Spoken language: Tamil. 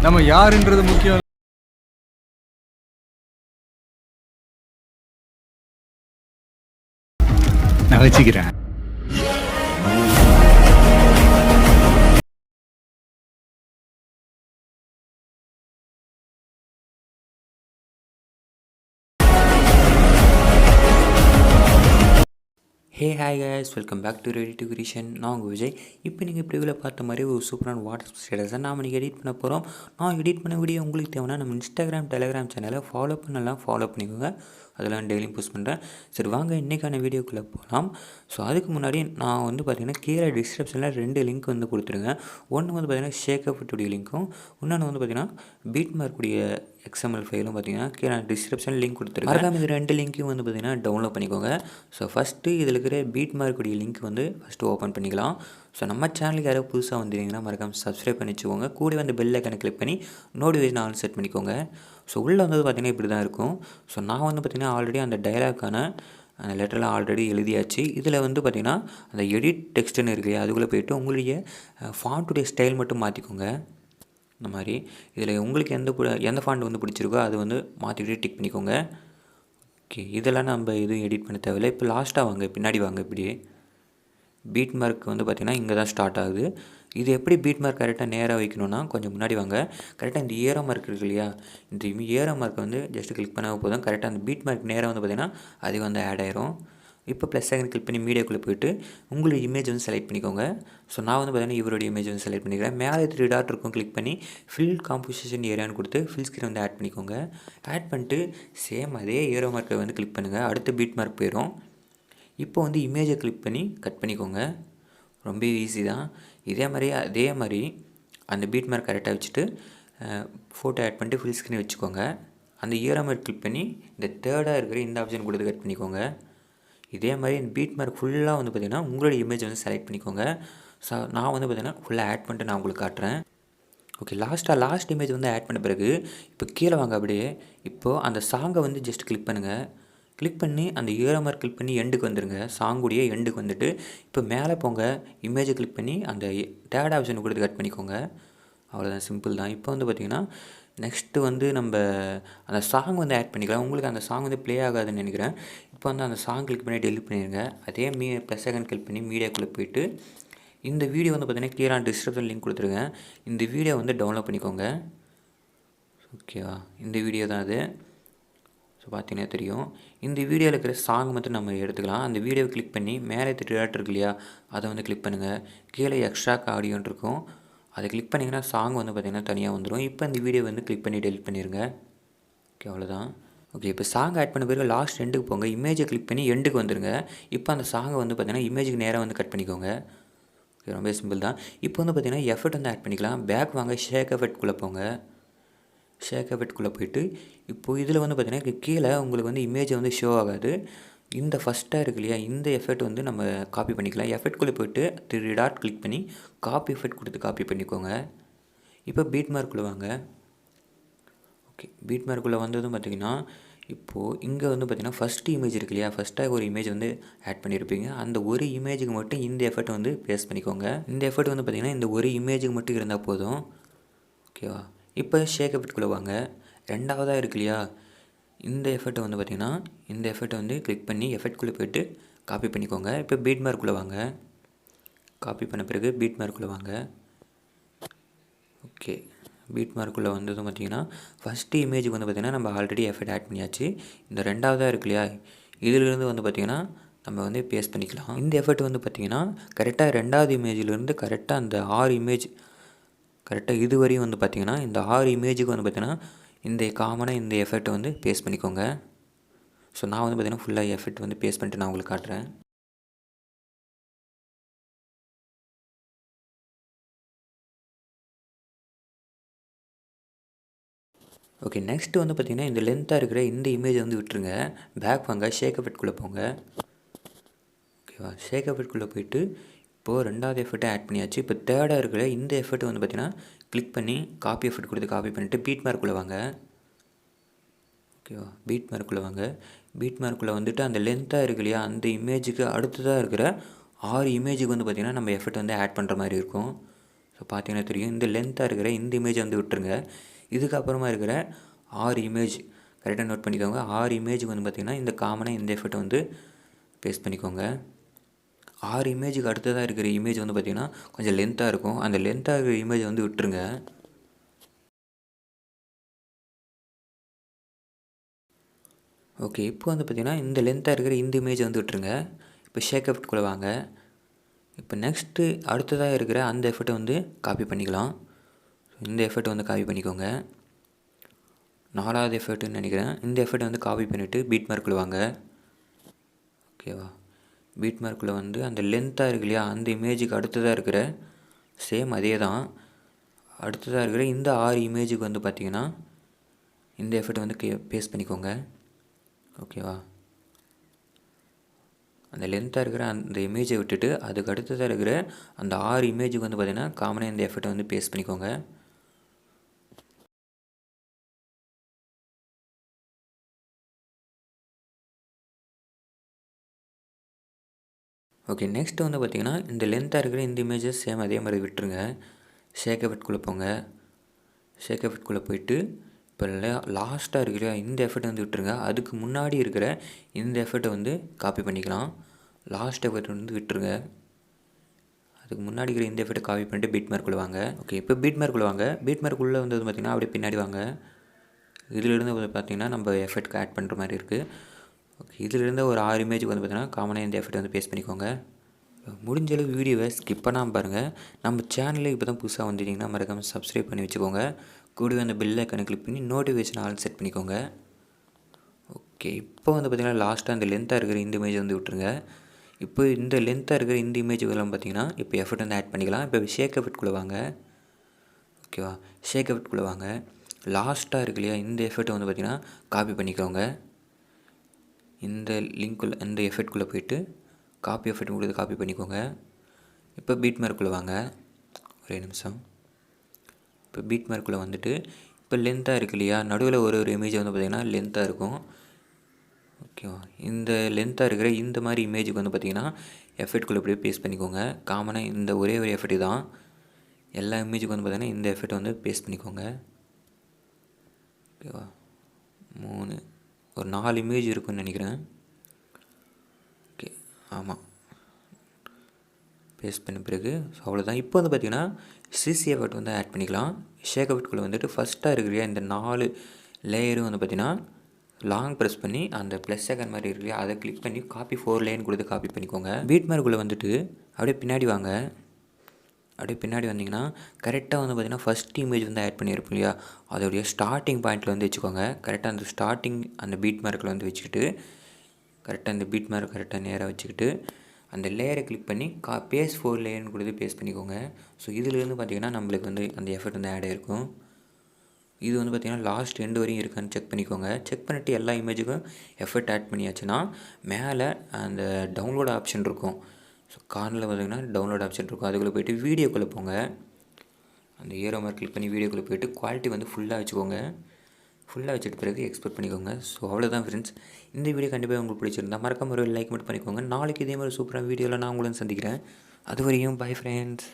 நம்ம யாருன்றது முக்கியம். நான் வச்சுக்கிறேன். Hey hi guys, welcome back to ready to creation. நான் உங்கள் விஜய். இப்போ நீங்கள் ப்ரிவியூவில் பார்த்த மாதிரி ஒரு சூப்பரான வாட்ஸ்அப் ஸ்டேட்டஸை நாம் நீங்கள் எடிட் பண்ண போகிறோம். நான் எடிட் பண்ண வீடியோ உங்களுக்கு தேவைன்னா நம்ம இன்ஸ்டாகிராம் டெலிகிராம் சேனலை ஃபாலோ பண்ணிக்கோங்க. அதெல்லாம் டெய்லியும் போஸ்ட் பண்ணுறேன். சரி வாங்க இன்றைக்கான வீடியோக்குள்ளே போகலாம். ஸோ அதுக்கு முன்னாடி நான் வந்து பார்த்திங்கன்னா கீழே டிஸ்கிரிப்ஷனில் 2 லிங்க் வந்து கொடுத்துருங்க. ஒன்று வந்து பார்த்திங்கன்னா CAPCUT லிங்க்கும், இன்னொன்று வந்து பார்த்திங்கன்னா பீட் மார்க்குடைய XML ஃபைலும் பார்த்திங்கன்னா கீழே டிஸ்கிரிப்ஷன் லிங்க் கொடுத்துருக்கேன். மறக்காம இது 2 லிங்க்கையும் வந்து பார்த்திங்கன்னா டவுன்லோட் பண்ணிக்கோங்க. ஸோ ஃபஸ்ட்டு இதில் இருக்கிற பீட் மார்க்குடைய லிங்க் வந்து ஃபஸ்ட்டு ஓப்பன் பண்ணிக்கலாம். ஸோ நம்ம சேனலுக்கு யாராவது புதுசாக வந்துருந்தீங்கன்னா மறக்காம சப்ஸ்கிரைப் பண்ணி வச்சுக்கோங்க. கூட வந்து பெல் ஐக்கனை கிளிக் பண்ணி நோட்டிஃபிகேஷன் ஆல் செட் பண்ணிக்கோங்க. ஸோ உள்ளே வந்து பார்த்திங்கன்னா இப்படி தான் இருக்கும். ஸோ நான் வந்து பார்த்திங்கன்னா ஆல்ரெடி அந்த டயலாக்கான அந்த லெட்டர்லாம் ஆல்ரெடி எழுதியாச்சு. இதில் வந்து பார்த்திங்கன்னா அந்த எடிட் டெக்ஸ்ட்டுன்னு இருக்கு இல்லையா, அதுக்குள்ளே போய்ட்டு உங்களுடைய ஃபாண்ட்டுடைய ஸ்டைல் மட்டும் மாற்றிக்கோங்க. இந்த மாதிரி இதில் உங்களுக்கு எந்த ஃபாண்ட் வந்து பிடிச்சிருக்கோ அது வந்து மாற்றிக்கிட்டு டிக் பண்ணிக்கோங்க. ஓகே, இதெல்லாம் நம்ம எதுவும் எடிட் பண்ண தேவையில்லை. இப்போ லாஸ்ட்டாக வாங்க, பின்னாடி வாங்க. இப்படியே பீட் மார்க் வந்து பார்த்திங்கன்னா இங்கே தான் ஸ்டார்ட் ஆகுது. இது எப்படி பீட் மார்க் கரெக்டாக நேராக வைக்கணும்னா கொஞ்சம் முன்னாடி வாங்க. கரெக்டாக இந்த ஏரோ மார்க் இருக்கு இல்லையா, இந்த ஏரோ மார்க்கை வந்து ஜஸ்ட்டு கிளிக் பண்ணால் போதும். கரெக்டாக அந்த பீட் மார்க் நேராக வந்து பார்த்திங்கன்னா அது வந்து ஆட் ஆயிரும். இப்போ ப்ளஸ் ஐக்கன் கிளிக் பண்ணி மீடியாக்குள்ளே போய்ட்டு உங்களுடைய இமேஜ் வந்து செலக்ட் பண்ணிக்கோங்க. ஸோ நான் வந்து பார்த்திங்கன்னா இவருடைய இமேஜ் வந்து செலக்ட் பண்ணிக்கிறேன். மேலே 3 டாட் இருக்கும், கிளிக் பண்ணி ஃபில் காம்போசிஷன் ஏரியான்னு கொடுத்து ஃபில் ஸ்க்ரீன் வந்து ஆட் பண்ணிக்கோங்க. ஆட் பண்ணிட்டு சேம் அதே ஏரோ மார்க்கை வந்து கிளிக் பண்ணுங்கள். அடுத்த பீட் மார்க் போயிடும். இப்போ வந்து இமேஜை கிளிக் பண்ணி கட் பண்ணிக்கோங்க. ரொம்ப ஈஸி தான். அதே மாதிரி அந்த பீட் மார்க் கரெக்டாக வச்சுட்டு ஃபோட்டோ ஆட் பண்ணிட்டு ஃபுல் ஸ்க்ரீன் வச்சுக்கோங்க. அந்த ஏரோ மார்க் கிளிக் பண்ணி இந்த தேர்டாக இருக்கிற இந்த ஆப்ஷன் கொடுத்து கட் பண்ணிக்கோங்க. இதே மாதிரி இந்த பீட் மார்க் ஃபுல்லாக வந்து பார்த்திங்கன்னா உங்களுடைய இமேஜ் வந்து செலக்ட் பண்ணிக்கோங்க. ஸோ நான் வந்து பார்த்திங்கன்னா ஃபுல்லாக ஆட் பண்ணிட்டு நான் உங்களுக்கு காட்டுறேன். ஓகே, லாஸ்ட் இமேஜ் வந்து ஆட் பண்ண பிறகு இப்போ கீழே வாங்க. அப்படியே இப்போது அந்த சாங்கை வந்து ஜஸ்ட் கிளிக் பண்ணுங்கள். கிளிக் பண்ணி அந்த ஏரோ மார்க் கிளிக் பண்ணி எண்டுக்கு வந்துடுங்க. சாங்குடைய எண்டுக்கு வந்துட்டு இப்போ மேலே போங்க. இமேஜை கிளிக் பண்ணி அந்த தேர்ட் ஆப்ஷன் கொடுத்து கட் பண்ணிக்கோங்க. அவ்வளோதான், சிம்பிள் தான். இப்போ வந்து பார்த்திங்கன்னா நெக்ஸ்ட்டு வந்து நம்ம அந்த சாங் வந்து ஆட் பண்ணிக்கலாம். உங்களுக்கு அந்த சாங் வந்து ப்ளே ஆகாதுன்னு நினைக்கிறேன். இப்போ வந்து அந்த சாங் கிளிக் பண்ணி டெலிட் பண்ணிடுங்க. அதே ப்ளஸ் ஐக்கன் கிளிக் பண்ணி மீடியாக்குள்ளே போய்ட்டு இந்த வீடியோ வந்து பார்த்திங்கன்னா கிளியரான டிஸ்கிரிப்ஷன் லிங்க் கொடுத்துருங்க. இந்த வீடியோ வந்து டவுன்லோட் பண்ணிக்கோங்க. ஓகேவா, இந்த வீடியோ தான் அது. ஸோ பார்த்தீங்கன்னா தெரியும். இந்த வீடியோவில் இருக்கிற சாங் மட்டும் நம்ம எடுத்துக்கலாம். அந்த வீடியோவை கிளிக் பண்ணி மேலே 3 டாட் இருக்கு இல்லையா, அதை வந்து கிளிக் பண்ணுங்கள். கீழே எக்ஸ்ட்ரா ஆடியோன்னு இருக்கும், அதை கிளிக் பண்ணிங்கன்னா சாங் வந்து பார்த்திங்கன்னா தனியாக வந்துடும். இப்போ இந்த வீடியோ வந்து கிளிக் பண்ணி டெலிட் பண்ணிடுங்க. ஓகே, அவ்வளோதான். ஓகே, இப்போ சாங் ஆட் பண்ண பிறகு லாஸ்ட் எண்டுக்கு போங்க. இமேஜை கிளிக் பண்ணி எண்டுக்கு வந்துடுங்க. இப்போ அந்த சாங்கை வந்து பார்த்திங்கன்னா இமேஜுக்கு நேராக வந்து கட் பண்ணிக்கோங்க. ஓகே, ரொம்ப சிம்பிள் தான். இப்போ வந்து பார்த்திங்கன்னா எஃபர்ட் வந்து ஆட் பண்ணிக்கலாம். பேக் வாங்க, ஷேக் எஃபெக்ட்குள்ளே போங்க. ஷேக் எஃபெக்ட்குள்ளே போய்ட்டு இப்போது இதில் வந்து பார்த்திங்கன்னா கீழே உங்களுக்கு வந்து இமேஜை வந்து ஷோ ஆகாது. இந்த ஃபஸ்ட்டாக இருக்கு இல்லையா, இந்த எஃபெக்ட் வந்து நம்ம காப்பி பண்ணிக்கலாம். எஃபெக்ட்குள்ளே போய்ட்டு 3 டாட் கிளிக் பண்ணி காப்பி எஃபெக்ட் கொடுத்து காப்பி பண்ணிக்கோங்க. இப்போ பீட் மார்க்குள்ளே வாங்க. ஓகே, பீட் மார்க்குள்ளே வந்ததும் பார்த்திங்கன்னா இப்போது இங்கே வந்து பார்த்திங்கன்னா ஃபஸ்ட்டு இமேஜ் இருக்கு இல்லையா, ஃபஸ்ட்டாக ஒரு இமேஜ் வந்து ஆட் பண்ணியிருப்பீங்க. அந்த ஒரு இமேஜுக்கு மட்டும் இந்த எஃபெக்ட் வந்து பேஸ்ட் பண்ணிக்கோங்க. இந்த எஃபெக்ட் வந்து பார்த்திங்கன்னா இந்த ஒரு இமேஜுக்கு மட்டும் இருந்தால் போதும். ஓகேவா, இப்போ ஷேக் எஃபெக்ட்குள்ளே வாங்க. ரெண்டாவதாக இருக்கு இல்லையா, இந்த எஃபெக்ட்டை வந்து பார்த்திங்கன்னா இந்த எஃபெக்ட்டை வந்து கிளிக் பண்ணி எஃபெக்ட்குள்ளே போய்ட்டு காப்பி பண்ணிக்கோங்க. இப்போ பீட் மார்க்குள்ளே வாங்க. காப்பி பண்ண பிறகு பீட் மார்க்குள்ளே வாங்க. ஓகே, பீட் மார்க்குள்ளே வந்ததும் பார்த்திங்கன்னா ஃபஸ்ட்டு இமேஜுக்கு வந்து பார்த்திங்கன்னா நம்ம ஆல்ரெடி எஃபெக்ட் ஆட் பண்ணியாச்சு. இந்த ரெண்டாவதாக இருக்கு இல்லையா, இதிலிருந்து வந்து பார்த்திங்கன்னா நம்ம வந்து பேஸ்ட் பண்ணிக்கலாம். இந்த எஃபெக்ட் வந்து பார்த்திங்கன்னா கரெக்டாக ரெண்டாவது இமேஜிலேருந்து கரெக்டாக அந்த 6 இமேஜ் கரெக்டாக இது வரையும் வந்து பார்த்திங்கன்னா இந்த 6 இமேஜுக்கு வந்து பார்த்திங்கன்னா இந்த காமனாக இந்த எஃபெக்ட்டை வந்து பேஸ்ட் பண்ணிக்கோங்க. ஸோ நான் வந்து பார்த்திங்கன்னா ஃபுல்லாக எஃபெக்ட் வந்து பேஸ்ட் பண்ணிட்டு நான் உங்களுக்கு காட்டுறேன். ஓகே, நெக்ஸ்ட்டு வந்து பார்த்திங்கன்னா இந்த லென்த்தாக இருக்கிற இந்த இமேஜை வந்து விட்டுருங்க. பேக் வாங்க, ஷேக் எஃபெக்ட்குள்ளே போங்க. ஓகேவா, ஷேக் எஃபெக்ட்குள்ளே போய்ட்டு இப்போது ரெண்டாவது எஃபெக்ட்டை ஆட் பண்ணியாச்சு. இப்போ தேர்டாக இருக்கிற இந்த எஃபெக்ட் வந்து பார்த்திங்கன்னா கிளிக் பண்ணி காப்பி எஃபெக்ட் கொடுத்து காப்பி பண்ணிவிட்டு பீட் மார்க்குள்ளே வாங்க. ஓகேவா, பீட் மார்க்குள்ளே வாங்க. பீட் மார்க்குள்ளே வந்துட்டு அந்த லென்த்தாக இருக்கு இல்லையா, அந்த இமேஜுக்கு அடுத்ததாக இருக்கிற 6 இமேஜுக்கு வந்து பார்த்திங்கன்னா நம்ம எஃபெக்ட் வந்து ஆட் பண்ணுற மாதிரி இருக்கும். ஸோ ஸோ பார்த்தீங்கன்னா தெரியும், இந்த லென்த்தாக இருக்கிற இந்த இமேஜை வந்து விட்டுருங்க. இதுக்கப்புறமா இருக்கிற 6 இமேஜ் கரெக்டாக நோட் பண்ணிக்கோங்க. 6 இமேஜுக்கு வந்து பார்த்திங்கன்னா இந்த காமனாக இந்த எஃபெக்ட் வந்து பேஸ்ட் பண்ணிக்கோங்க. 6 இமேஜுக்கு அடுத்ததாக இருக்கிற இமேஜ் வந்து பார்த்திங்கன்னா கொஞ்சம் லென்த்தாக இருக்கும். அந்த லென்த்தாக இருக்கிற இமேஜை வந்து விட்டுருங்க. ஓகே, இப்போ வந்து பார்த்திங்கன்னா இந்த லென்த்தாக இருக்கிற இந்த இமேஜை வந்து விட்டுருங்க. இப்போ ஷேக் எஃபெக்ட்குள்ளே வாங்க. இப்போ நெக்ஸ்ட்டு அடுத்ததாக இருக்கிற அந்த எஃபெக்ட்டை வந்து காப்பி பண்ணிக்கலாம். இந்த எஃபெக்ட் வந்து காப்பி பண்ணிக்கோங்க. 4வது எஃபெக்ட்டுன்னு நினைக்கிறேன். இந்த எஃபெக்ட்டை வந்து காப்பி பண்ணிவிட்டு பீட் மார்க்குள்ளே வாங்க. ஓகேவா, பீட் மார்க்குள்ளே வந்து அந்த லென்த்தாக இருக்கு இல்லையா, அந்த இமேஜுக்கு அடுத்ததாக இருக்கிற சேம் அதே தான் அடுத்ததாக இருக்கிற இந்த 6 இமேஜுக்கு வந்து பார்த்திங்கன்னா இந்த எஃபெக்ட் வந்து பேஸ்ட் பண்ணிக்கோங்க. ஓகேவா, அந்த லென்த்தாக இருக்கிற அந்த இமேஜை விட்டுட்டு அதுக்கு அடுத்ததாக இருக்கிற அந்த 6 இமேஜுக்கு வந்து பார்த்திங்கன்னா காமனாக இந்த எஃபெக்ட்டை வந்து பேஸ்ட் பண்ணிக்கோங்க. ஓகே, நெக்ஸ்ட்டு வந்து பார்த்திங்கன்னா இந்த லென்த்தாக இருக்கிற இந்த இமேஜஸ் சேம் அதே மாதிரி விட்டுருங்க. ஷேக் எஃபெக்ட்குள்ளே போங்க. ஷேக் எஃபெக்ட்குள்ளே போயிட்டு இப்போ லாஸ்ட்டாக இருக்கிற இந்த எஃபெக்ட் வந்து விட்டுருங்க. அதுக்கு முன்னாடி இருக்கிற இந்த எஃபெக்ட்டை வந்து காப்பி பண்ணிக்கலாம். லாஸ்ட் எஃபெக்ட் வந்து விட்டுருங்க. அதுக்கு முன்னாடி இருக்கிற இந்த எஃபெக்ட்டை காப்பி பண்ணிட்டு பீட் மார்க்குள்ளே வாங்க. ஓகே, இப்போ பீட் மார்க்குள்ளே வாங்க. பீட் மார்க்குள்ளே வந்து பார்த்திங்கன்னா அப்படியே பின்னாடி வாங்க. இதிலிருந்து பார்த்திங்கன்னா நம்ம எஃபெக்ட் ஆட் பண்ணுற மாதிரி இருக்குது. ஓகே, இதிலிருந்து ஒரு 6 இமேஜுக்கு வந்து பார்த்திங்கன்னா காமனாக இந்த எஃபெக்ட் வந்து பேஸ்ட் பண்ணிக்கோங்க. முடிஞ்ச அளவு வீடியோவை ஸ்கிப் பண்ணாமல் பாருங்கள். நம்ம சேனலில் இப்போ தான் புதுசாக வந்துட்டிங்கன்னா மறக்காமல் சப்ஸ்கிரைப் பண்ணி வச்சுக்கோங்க. கூடவே அந்த பெல் ஐக்கனை கிளிக் பண்ணி நோட்டிஃபிகேஷன் ஆல் செட் பண்ணிக்கோங்க. ஓகே, இப்போ வந்து பார்த்திங்கன்னா லாஸ்ட்டாக அந்த லென்த்தாக இருக்கிற இந்த இமேஜ் வந்து விட்டுருங்க. இப்போ இந்த லென்த்தாக இருக்கிற இந்த இமேஜுக்கெல்லாம் பார்த்திங்கன்னா இப்போ எஃபெக்ட் வந்து ஆட் பண்ணிக்கலாம். இப்போ ஷேக் எஃபெக்ட்குள்ளே வாங்க. ஓகேவா, ஷேக் எஃபெக்ட்குள்ளே வாங்க. லாஸ்ட்டாக இருக்கு இல்லையா, இந்த எஃபெக்ட்டை வந்து பார்த்திங்கன்னா காப்பி பண்ணிக்கோங்க. இந்த லிங்க்குள்ளே இந்த எஃபெக்ட்குள்ளே போய்ட்டு காப்பி எஃபெக்ட் கொடுத்து காப்பி பண்ணிக்கோங்க. இப்போ பீட் மார்க்குள்ளே வாங்க. ஒரே நிமிஷம். இப்போ பீட் மார்க்குள்ளே வந்துட்டு இப்போ லென்த்தாக இருக்கு இல்லையா, நடுவில் ஒரு இமேஜ் வந்து பார்த்திங்கன்னா லென்த்தாக இருக்கும். ஓகேவா, இந்த லென்த்தாக இருக்கிற இந்த மாதிரி இமேஜுக்கு வந்து பார்த்திங்கன்னா எஃபெக்ட்குள்ளே அப்படியே பேஸ்ட் பண்ணிக்கோங்க. காமனாக இந்த ஒரே ஒரு எஃபெக்ட் தான். எல்லா இமேஜுக்கு வந்து பார்த்திங்கன்னா இந்த எஃபெக்ட் வந்து பேஸ்ட் பண்ணிக்கோங்க. ஓகேவா, ஒரு 4 இமேஜ் இருக்குன்னு நினைக்கிறேன். ஓகே, ஆமாம், பேஸ்ட் பண்ண பிறகு ஸோ அவ்வளோதான். இப்போ வந்து பார்த்திங்கன்னா சிசி எஃபெக்ட் வந்து ஆட் பண்ணிக்கலாம். ஷேக் எஃபெக்ட்குள்ளே வந்துட்டு ஃபஸ்ட்டாக இருக்கிற இந்த 4 லேயரும் வந்து பார்த்திங்கன்னா லாங் ப்ரெஸ் பண்ணி அந்த ப்ளஸ் செகண்ட் மாதிரி இருக்கு அதை கிளிக் பண்ணி காப்பி 4 லைன் கொடுத்து காப்பி பண்ணிக்கோங்க. பீட் மார்க்குள்ளே வந்துட்டு அப்படியே பின்னாடி வாங்க. அப்படியே பின்னாடி வந்தீங்கன்னா கரெக்டாக வந்து பார்த்திங்கன்னா ஃபஸ்ட் இமேஜ் வந்து ஆட் பண்ணியிருப்போம் இல்லையா, அதோடைய ஸ்டார்டிங் பாயிண்ட்டில் வந்து வச்சுக்கோங்க. கரெக்டாக அந்த ஸ்டார்டிங் அந்த பீட் மார்க்கில் வந்து வச்சுக்கிட்டு கரெக்டாக அந்த பீட் மார்க் கரெக்டாக நேராக வச்சுக்கிட்டு அந்த லேயரை கிளிக் பண்ணி பேஸ் 4 லேயர்னு கொடுத்து பேஸ்ட் பண்ணிக்கோங்க. ஸோ இதிலேருந்து பார்த்திங்கன்னா நம்மளுக்கு வந்து அந்த எஃபெக்ட் வந்து ஆட் ஆகிருக்கும். இது வந்து பார்த்திங்கன்னா லாஸ்ட் எண்டு வரையும் இருக்கான்னு செக் பண்ணிக்கோங்க. செக் பண்ணிவிட்டு எல்லா இமேஜுக்கும் எஃபெக்ட் ஆட் பண்ணியாச்சுன்னா மேலே அந்த டவுன்லோட் ஆப்ஷன் இருக்கும். ஸோ கார்னரில் பார்த்திங்கன்னா டவுன்லோட் ஆப்ஷன் இருக்கும். அதுக்குள்ளே போய்ட்டு வீடியோக்குள்ளே போங்க. அந்த ஏரோ மார்க் கிளிக் பண்ணி வீடியோக்குள்ளே போய்ட்டு குவாலிட்டி வந்து ஃபுல்லாக வச்சுக்கோங்க. ஃபுல்லாக வச்சுட்டு பிறகு எக்ஸ்போர்ட் பண்ணிக்கோங்க. ஸோ அவ்வளோதான் ஃப்ரெண்ட்ஸ். இந்த வீடியோ கண்டிப்பாக உங்களுக்கு பிடிச்சிருந்தா மறக்காம ஒரு லைக் மட்டும் பண்ணிக்கோங்க. நாளைக்கு இதே மாதிரி சூப்பரான வீடியோவில் நான் உங்களை சந்திக்கிறேன். அது வரையும் பை ஃப்ரெண்ட்ஸ்.